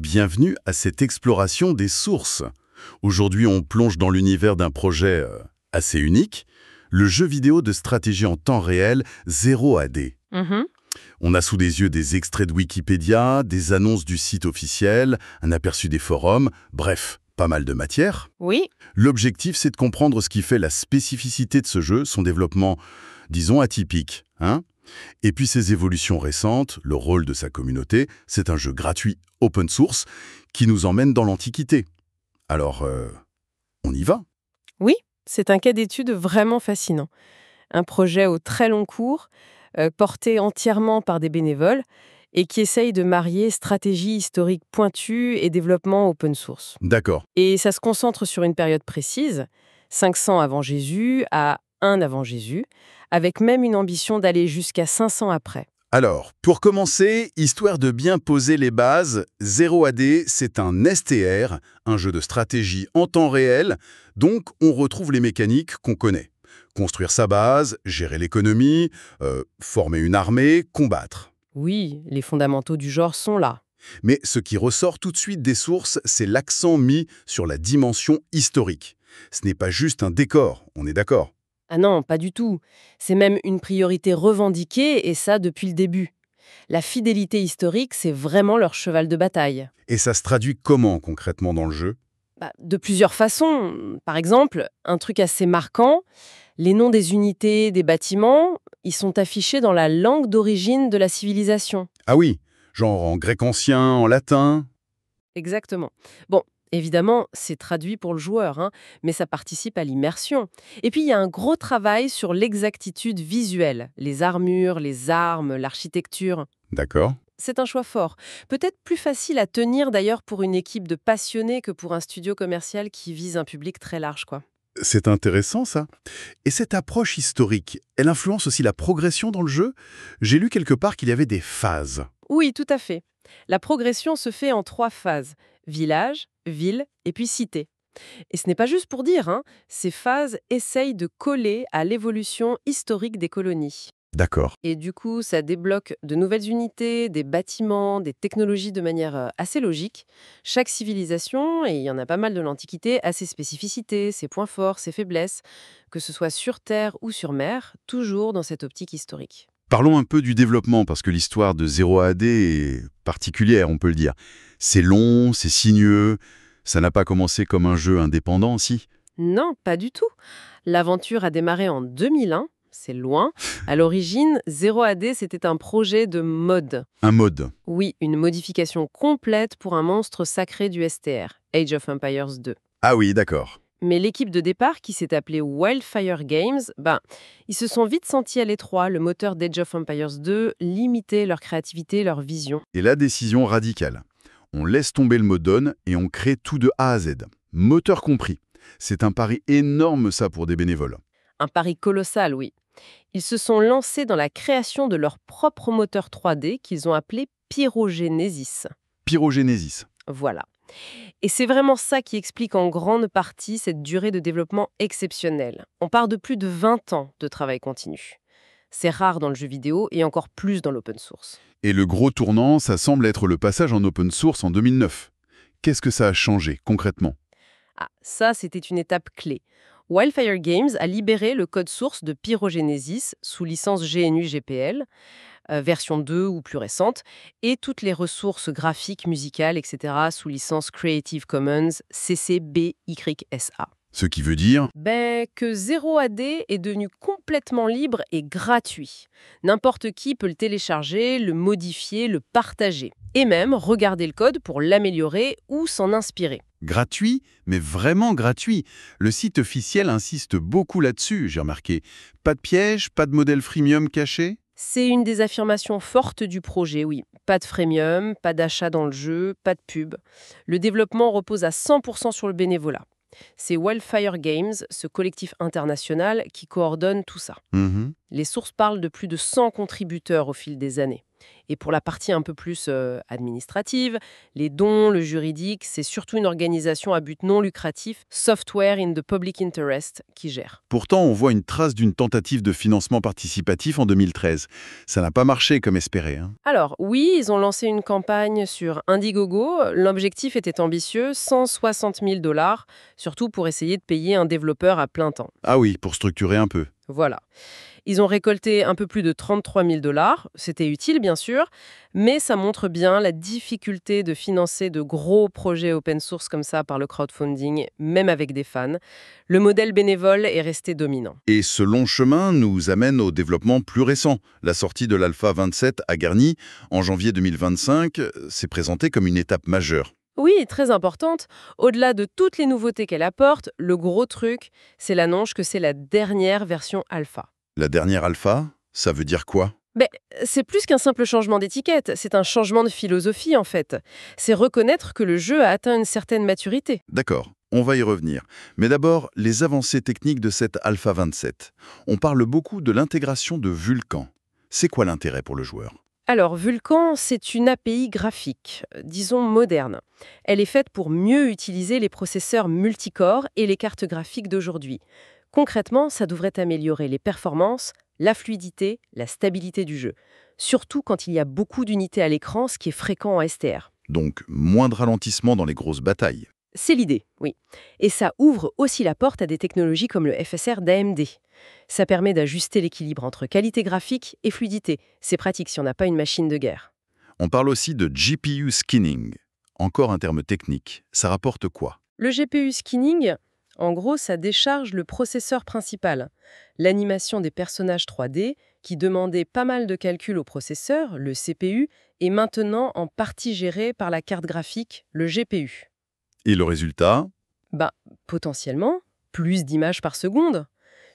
Bienvenue à cette exploration des sources. Aujourd'hui, on plonge dans l'univers d'un projet assez unique, le jeu vidéo de stratégie en temps réel 0AD. Mhm. On a sous les yeux des extraits de Wikipédia, des annonces du site officiel, un aperçu des forums, bref, pas mal de matière. Oui, L'objectif, c'est de comprendre ce qui fait la spécificité de ce jeu, son développement, disons, atypique, hein. Et puis ses évolutions récentes, le rôle de sa communauté, c'est un jeu gratuit, open source, qui nous emmène dans l'Antiquité. Alors, on y va? oui, c'est un cas d'étude vraiment fascinant. Un projet au très long cours, porté entièrement par des bénévoles et qui essaye de marier stratégie historique pointue et développement open source. D'accord. Et ça se concentre sur une période précise, 500 avant Jésus à 1 avant Jésus, avec même une ambition d'aller jusqu'à 500 après. Alors, pour commencer, histoire de bien poser les bases, 0AD, c'est un STR, un jeu de stratégie en temps réel, donc on retrouve les mécaniques qu'on connaît. Construire sa base, gérer l'économie, former une armée, combattre. Oui, les fondamentaux du genre sont là. Mais ce qui ressort tout de suite des sources, c'est l'accent mis sur la dimension historique. Ce n'est pas juste un décor, on est d'accord? Ah non, pas du tout. C'est même une priorité revendiquée, et ça depuis le début. La fidélité historique, c'est vraiment leur cheval de bataille. Et ça se traduit comment concrètement dans le jeu? De plusieurs façons. Par exemple, un truc assez marquant, les noms des unités, des bâtiments, ils sont affichés dans la langue d'origine de la civilisation. Ah oui, genre en grec ancien, en latin? Exactement. Bon, évidemment, c'est traduit pour le joueur, hein, mais ça participe à l'immersion. Et puis, il y a un gros travail sur l'exactitude visuelle, les armures, les armes, l'architecture. D'accord. C'est un choix fort. Peut-être plus facile à tenir d'ailleurs pour une équipe de passionnés que pour un studio commercial qui vise un public très large, quoi. C'est intéressant ça. Et cette approche historique, elle influence aussi la progression dans le jeu? J'ai lu quelque part qu'il y avait des phases. Oui, tout à fait. La progression se fait en 3 phases. Village, ville et puis cité. Et ce n'est pas juste pour dire, hein, ces phases essayent de coller à l'évolution historique des colonies. D'accord. Et du coup, ça débloque de nouvelles unités, des bâtiments, des technologies de manière assez logique. Chaque civilisation, et il y en a pas mal de l'Antiquité, a ses spécificités, ses points forts, ses faiblesses, que ce soit sur Terre ou sur mer, toujours dans cette optique historique. Parlons un peu du développement, parce que l'histoire de 0AD est particulière, on peut le dire. C'est long, c'est sinueux, ça n'a pas commencé comme un jeu indépendant, si? Non, pas du tout. L'aventure a démarré en 2001, c'est loin. À l'origine, 0AD, c'était un projet de mode. Un mode. Oui, une modification complète pour un monstre sacré du STR, Age of Empires 2. Ah oui, d'accord. Mais l'équipe de départ, qui s'est appelée Wildfire Games, ils se sont vite sentis à l'étroit. Le moteur d'Age of Empires 2 limitait leur créativité, leur vision. Et la décision radicale. On laisse tomber le modon et on crée tout de A à Z. Moteur compris. C'est un pari énorme ça pour des bénévoles. Un pari colossal, oui. Ils se sont lancés dans la création de leur propre moteur 3D qu'ils ont appelé Pyrogenesis. Pyrogénésis. Voilà. Et c'est vraiment ça qui explique en grande partie cette durée de développement exceptionnelle. On part de plus de 20 ans de travail continu. C'est rare dans le jeu vidéo et encore plus dans l'open source. Et le gros tournant, ça semble être le passage en open source en 2009. Qu'est-ce que ça a changé concrètement? Ah, ça, c'était une étape clé. Wildfire Games a libéré le code source de Pyrogenesis sous licence GNU-GPL, version 2 ou plus récente, et toutes les ressources graphiques, musicales, etc. sous licence Creative Commons CC BY-SA. Ce qui veut dire... Que 0AD est devenu complètement libre et gratuit. N'importe qui peut le télécharger, le modifier, le partager. Et même regarder le code pour l'améliorer ou s'en inspirer. Gratuit, mais vraiment gratuit. Le site officiel insiste beaucoup là-dessus, j'ai remarqué. Pas de piège, pas de modèle freemium caché? C'est une des affirmations fortes du projet, oui. Pas de freemium, pas d'achat dans le jeu, pas de pub. Le développement repose à 100% sur le bénévolat. C'est Wildfire Games, ce collectif international, qui coordonne tout ça. Mhm. Les sources parlent de plus de 100 contributeurs au fil des années. Et pour la partie un peu plus administrative, les dons, le juridique, c'est surtout une organisation à but non lucratif, Software in the Public Interest, qui gère. Pourtant, on voit une trace d'une tentative de financement participatif en 2013. Ça n'a pas marché comme espéré, hein. Alors oui, ils ont lancé une campagne sur Indiegogo. L'objectif était ambitieux, 160 000 $, surtout pour essayer de payer un développeur à plein temps. Ah oui, pour structurer un peu. Voilà. Ils ont récolté un peu plus de 33 000 $. C'était utile, bien sûr, mais ça montre bien la difficulté de financer de gros projets open source comme ça par le crowdfunding, même avec des fans. Le modèle bénévole est resté dominant. Et ce long chemin nous amène au développement plus récent. La sortie de l'Alpha 27 à Garni, en janvier 2025, s'est présentée comme une étape majeure. Oui, très importante. Au-delà de toutes les nouveautés qu'elle apporte, le gros truc, c'est l'annonce que c'est la dernière version alpha. La dernière Alpha, ça veut dire quoi? Ben, c'est plus qu'un simple changement d'étiquette, c'est un changement de philosophie en fait. C'est reconnaître que le jeu a atteint une certaine maturité. D'accord, on va y revenir. Mais d'abord, les avancées techniques de cette Alpha 27. On parle beaucoup de l'intégration de Vulkan. C'est quoi l'intérêt pour le joueur? Alors, Vulkan, c'est une API graphique, disons moderne. Elle est faite pour mieux utiliser les processeurs multicore et les cartes graphiques d'aujourd'hui. Concrètement, ça devrait améliorer les performances, la fluidité, la stabilité du jeu. Surtout quand il y a beaucoup d'unités à l'écran, ce qui est fréquent en STR. Donc, moins de ralentissement dans les grosses batailles. C'est l'idée, oui. Et ça ouvre aussi la porte à des technologies comme le FSR d'AMD. Ça permet d'ajuster l'équilibre entre qualité graphique et fluidité. C'est pratique si on n'a pas une machine de guerre. On parle aussi de GPU skinning. Encore un terme technique. Ça rapporte quoi? Le GPU skinning, en gros, ça décharge le processeur principal. L'animation des personnages 3D, qui demandait pas mal de calculs au processeur, le CPU, est maintenant en partie gérée par la carte graphique, le GPU. Et le résultat? Bah, potentiellement, plus d'images par seconde.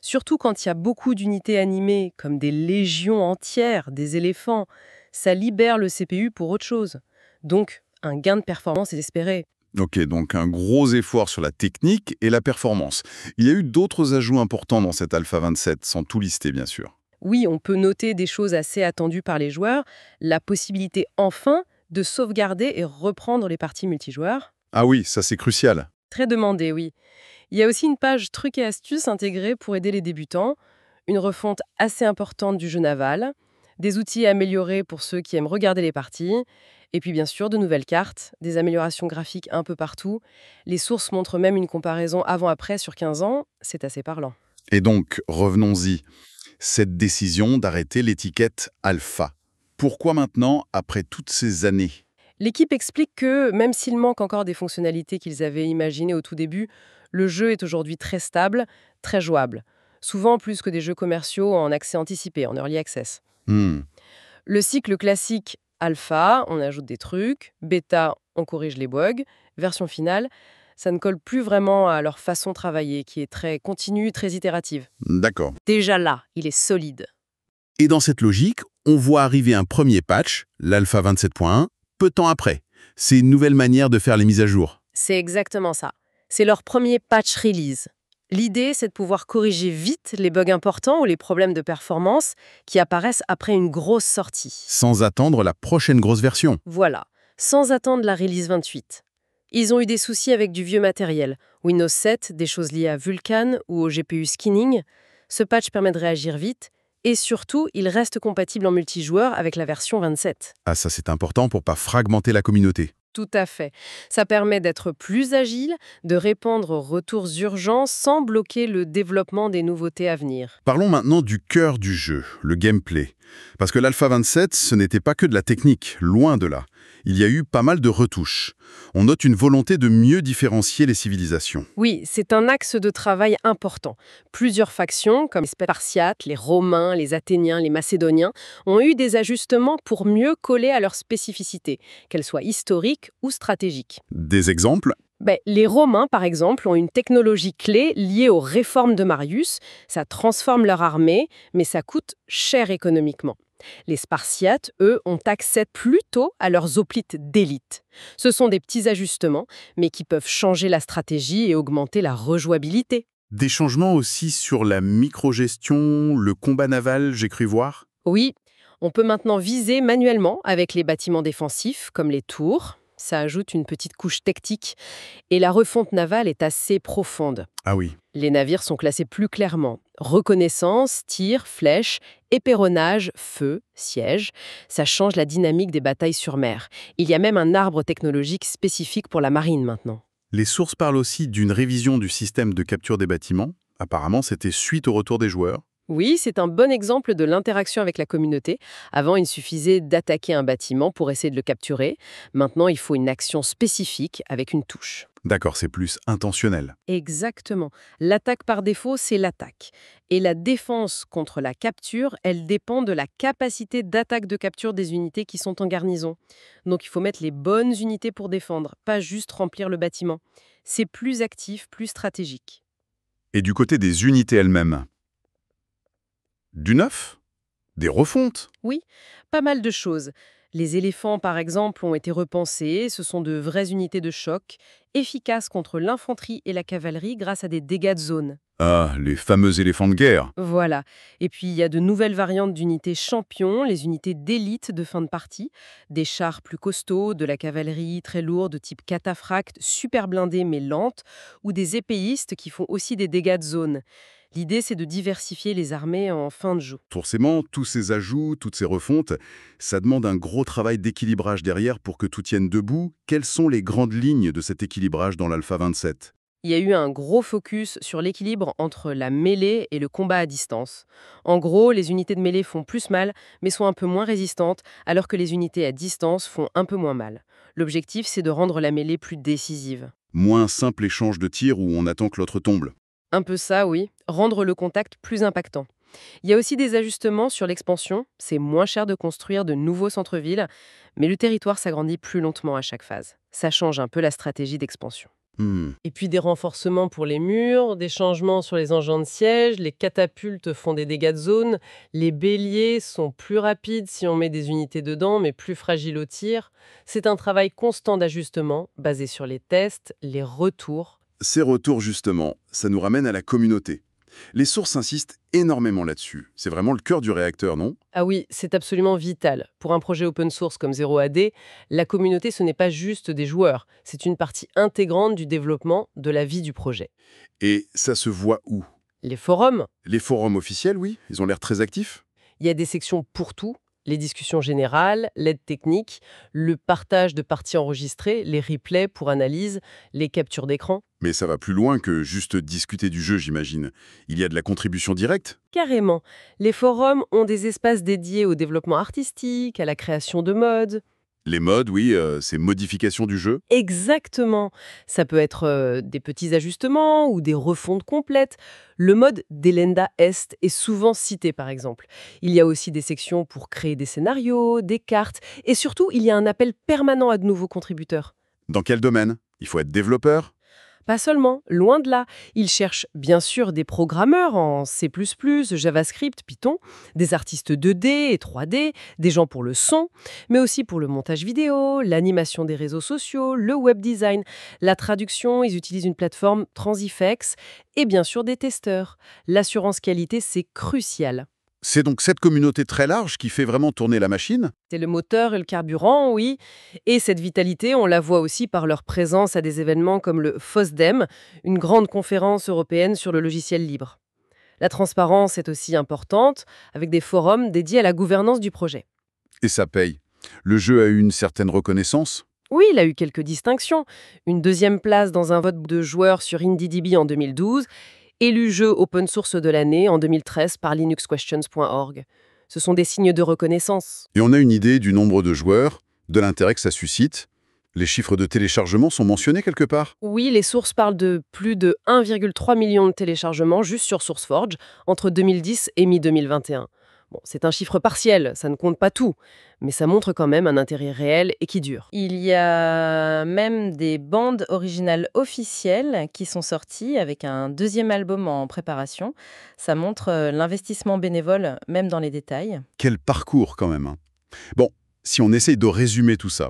Surtout quand il y a beaucoup d'unités animées, comme des légions entières, des éléphants, ça libère le CPU pour autre chose. Donc, un gain de performance est espéré. Ok, donc un gros effort sur la technique et la performance. Il y a eu d'autres ajouts importants dans cette Alpha 27, sans tout lister bien sûr. Oui, on peut noter des choses assez attendues par les joueurs, la possibilité enfin de sauvegarder et reprendre les parties multijoueurs. Ah oui, ça c'est crucial. Très demandé, oui. Il y a aussi une page trucs et astuces intégrée pour aider les débutants, une refonte assez importante du jeu naval, des outils améliorés pour ceux qui aiment regarder les parties, et puis bien sûr de nouvelles cartes, des améliorations graphiques un peu partout. Les sources montrent même une comparaison avant-après sur 15 ans, c'est assez parlant. Et donc, revenons-y. Cette décision d'arrêter l'étiquette alpha. Pourquoi maintenant, après toutes ces années? L'équipe explique que, même s'il manque encore des fonctionnalités qu'ils avaient imaginées au tout début, le jeu est aujourd'hui très stable, très jouable. Souvent plus que des jeux commerciaux en accès anticipé, en early access. Hmm. Le cycle classique alpha, on ajoute des trucs, bêta, on corrige les bugs, version finale, ça ne colle plus vraiment à leur façon de travailler, qui est très continue, très itérative. D'accord. Déjà là, il est solide. Et dans cette logique, on voit arriver un premier patch, l'Alpha 27.1, peu de temps après. C'est une nouvelle manière de faire les mises à jour. C'est exactement ça. C'est leur premier patch release. L'idée, c'est de pouvoir corriger vite les bugs importants ou les problèmes de performance qui apparaissent après une grosse sortie. Sans attendre la prochaine grosse version. Voilà, sans attendre la release 28. Ils ont eu des soucis avec du vieux matériel, Windows 7, des choses liées à Vulkan ou au GPU skinning. Ce patch permet de réagir vite et surtout, il reste compatible en multijoueur avec la version 27. Ah, ça c'est important pour pas fragmenter la communauté. Tout à fait. Ça permet d'être plus agile, de répondre aux retours urgents sans bloquer le développement des nouveautés à venir. Parlons maintenant du cœur du jeu, le gameplay. Parce que l'Alpha 27, ce n'était pas que de la technique, loin de là. Il y a eu pas mal de retouches. On note une volonté de mieux différencier les civilisations. Oui, c'est un axe de travail important. Plusieurs factions, comme les Spartiates, les Romains, les Athéniens, les Macédoniens, ont eu des ajustements pour mieux coller à leurs spécificités, qu'elles soient historiques ou stratégiques. Des exemples? Les Romains, par exemple, ont une technologie clé liée aux réformes de Marius. Ça transforme leur armée, mais ça coûte cher économiquement. Les Spartiates, eux, ont accès plutôt à leurs hoplites d'élite. Ce sont des petits ajustements, mais qui peuvent changer la stratégie et augmenter la rejouabilité. Des changements aussi sur la microgestion, le combat naval, j'ai cru voir? Oui, On peut maintenant viser manuellement avec les bâtiments défensifs, comme les tours. Ça ajoute une petite couche tactique. Et la refonte navale est assez profonde. Ah oui. Les navires sont classés plus clairement. Reconnaissance, tir, flèche, éperonnage, feu, siège. Ça change la dynamique des batailles sur mer. Il y a même un arbre technologique spécifique pour la marine maintenant. Les sources parlent aussi d'une révision du système de capture des bâtiments. Apparemment, c'était suite au retour des joueurs. Oui, c'est un bon exemple de l'interaction avec la communauté. Avant, il suffisait d'attaquer un bâtiment pour essayer de le capturer. Maintenant, il faut une action spécifique avec une touche. D'accord, c'est plus intentionnel. Exactement. L'attaque par défaut, c'est l'attaque. Et la défense contre la capture, elle dépend de la capacité d'attaque de capture des unités qui sont en garnison. Donc il faut mettre les bonnes unités pour défendre, pas juste remplir le bâtiment. C'est plus actif, plus stratégique. Et du côté des unités elles-mêmes, du neuf? Des refontes? Oui, pas mal de choses. Les éléphants, par exemple, ont été repensés. Ce sont de vraies unités de choc, efficaces contre l'infanterie et la cavalerie grâce à des dégâts de zone. Ah, les fameux éléphants de guerre. Voilà. Et puis, il y a de nouvelles variantes d'unités champions, les unités d'élite de fin de partie, des chars plus costauds, de la cavalerie très lourde de type cataphracte, super blindée mais lente, ou des épéistes qui font aussi des dégâts de zone. L'idée, c'est de diversifier les armées en fin de jeu. Forcément, tous ces ajouts, toutes ces refontes, ça demande un gros travail d'équilibrage derrière pour que tout tienne debout. Quelles sont les grandes lignes de cet équilibrage dans l'Alpha 27? Il y a eu un gros focus sur l'équilibre entre la mêlée et le combat à distance. En gros, les unités de mêlée font plus mal, mais sont un peu moins résistantes, alors que les unités à distance font un peu moins mal. L'objectif, c'est de rendre la mêlée plus décisive. Moins simple échange de tirs où on attend que l'autre tombe. Un peu ça, oui. Rendre le contact plus impactant. Il y a aussi des ajustements sur l'expansion. C'est moins cher de construire de nouveaux centres-villes, mais le territoire s'agrandit plus lentement à chaque phase. Ça change un peu la stratégie d'expansion. Hmm. Et puis des renforcements pour les murs, des changements sur les engins de siège, les catapultes font des dégâts de zone, les béliers sont plus rapides si on met des unités dedans, mais plus fragiles au tir. C'est un travail constant d'ajustement, basé sur les tests, les retours. Ces retours, justement, ça nous ramène à la communauté. Les sources insistent énormément là-dessus. C'est vraiment le cœur du réacteur, non? Ah oui, c'est absolument vital. Pour un projet open source comme 0AD, la communauté, ce n'est pas juste des joueurs, c'est une partie intégrante du développement, de la vie du projet. Et ça se voit où? Les forums, Les forums officiels, oui, ils ont l'air très actifs. il y a des sections pour tout, les discussions générales, l'aide technique, le partage de parties enregistrées, les replays pour analyse, les captures d'écran. Mais ça va plus loin que juste discuter du jeu, j'imagine. Il y a de la contribution directe? Carrément. Les forums ont des espaces dédiés au développement artistique, à la création de modes. Les modes, oui, ces modifications du jeu. Exactement. Ça peut être des petits ajustements ou des refontes complètes. Le mode Delenda Est est souvent cité, par exemple. Il y a aussi des sections pour créer des scénarios, des cartes, et surtout, il y a un appel permanent à de nouveaux contributeurs. Dans quel domaine? Il faut être développeur? Pas seulement, loin de là. Ils cherchent bien sûr des programmeurs en C++, JavaScript, Python, des artistes 2D et 3D, des gens pour le son, mais aussi pour le montage vidéo, l'animation des réseaux sociaux, le web design, la traduction, ils utilisent une plateforme Transifex et bien sûr des testeurs. L'assurance qualité, c'est crucial. C'est donc cette communauté très large qui fait vraiment tourner la machine? C'est le moteur et le carburant, oui. Et cette vitalité, on la voit aussi par leur présence à des événements comme le FOSDEM, une grande conférence européenne sur le logiciel libre. La transparence est aussi importante, avec des forums dédiés à la gouvernance du projet. Et ça paye. Le jeu a eu une certaine reconnaissance? Oui, il a eu quelques distinctions. Une deuxième place dans un vote de joueurs sur IndieDB en 2012, élu jeu open source de l'année en 2013 par linuxquestions.org. Ce sont des signes de reconnaissance. Et on a une idée du nombre de joueurs, de l'intérêt que ça suscite? Les chiffres de téléchargement sont mentionnés quelque part? Oui, les sources parlent de plus de 1,3 million de téléchargements juste sur SourceForge entre 2010 et mi-2021. Bon, c'est un chiffre partiel, ça ne compte pas tout, mais ça montre quand même un intérêt réel et qui dure. Il y a même des bandes originales officielles qui sont sorties avec un deuxième album en préparation. Ça montre l'investissement bénévole, même dans les détails. Quel parcours quand même, hein. Bon, si on essaye de résumer tout ça,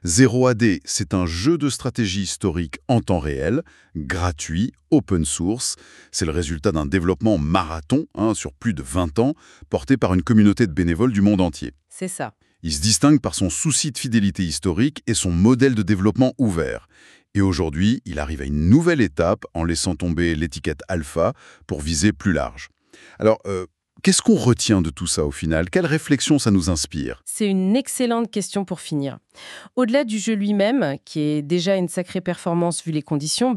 Zero AD, c'est un jeu de stratégie historique en temps réel, gratuit, open source. C'est le résultat d'un développement marathon sur plus de 20 ans, porté par une communauté de bénévoles du monde entier. C'est ça. Il se distingue par son souci de fidélité historique et son modèle de développement ouvert. Et aujourd'hui, il arrive à une nouvelle étape en laissant tomber l'étiquette alpha pour viser plus large. Alors, qu'est-ce qu'on retient de tout ça au final? Quelle réflexion ça nous inspire? C'est une excellente question pour finir. Au-delà du jeu lui-même, qui est déjà une sacrée performance vu les conditions,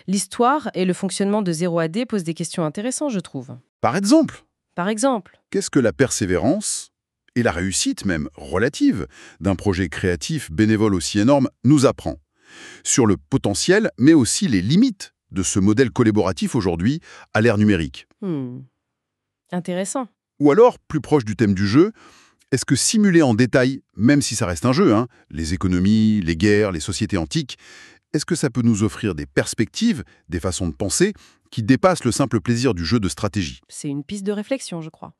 l'histoire et le fonctionnement de Zero AD posent des questions intéressantes, je trouve. Par exemple, Par exemple, qu'est-ce que la persévérance et la réussite même relative d'un projet créatif bénévole aussi énorme nous apprend? Sur le potentiel, mais aussi les limites de ce modèle collaboratif aujourd'hui à l'ère numérique. Intéressant. Ou alors, plus proche du thème du jeu, est-ce que simuler en détail, même si ça reste un jeu, les économies, les guerres, les sociétés antiques, est-ce que ça peut nous offrir des perspectives, des façons de penser qui dépassent le simple plaisir du jeu de stratégie? C'est une piste de réflexion, je crois.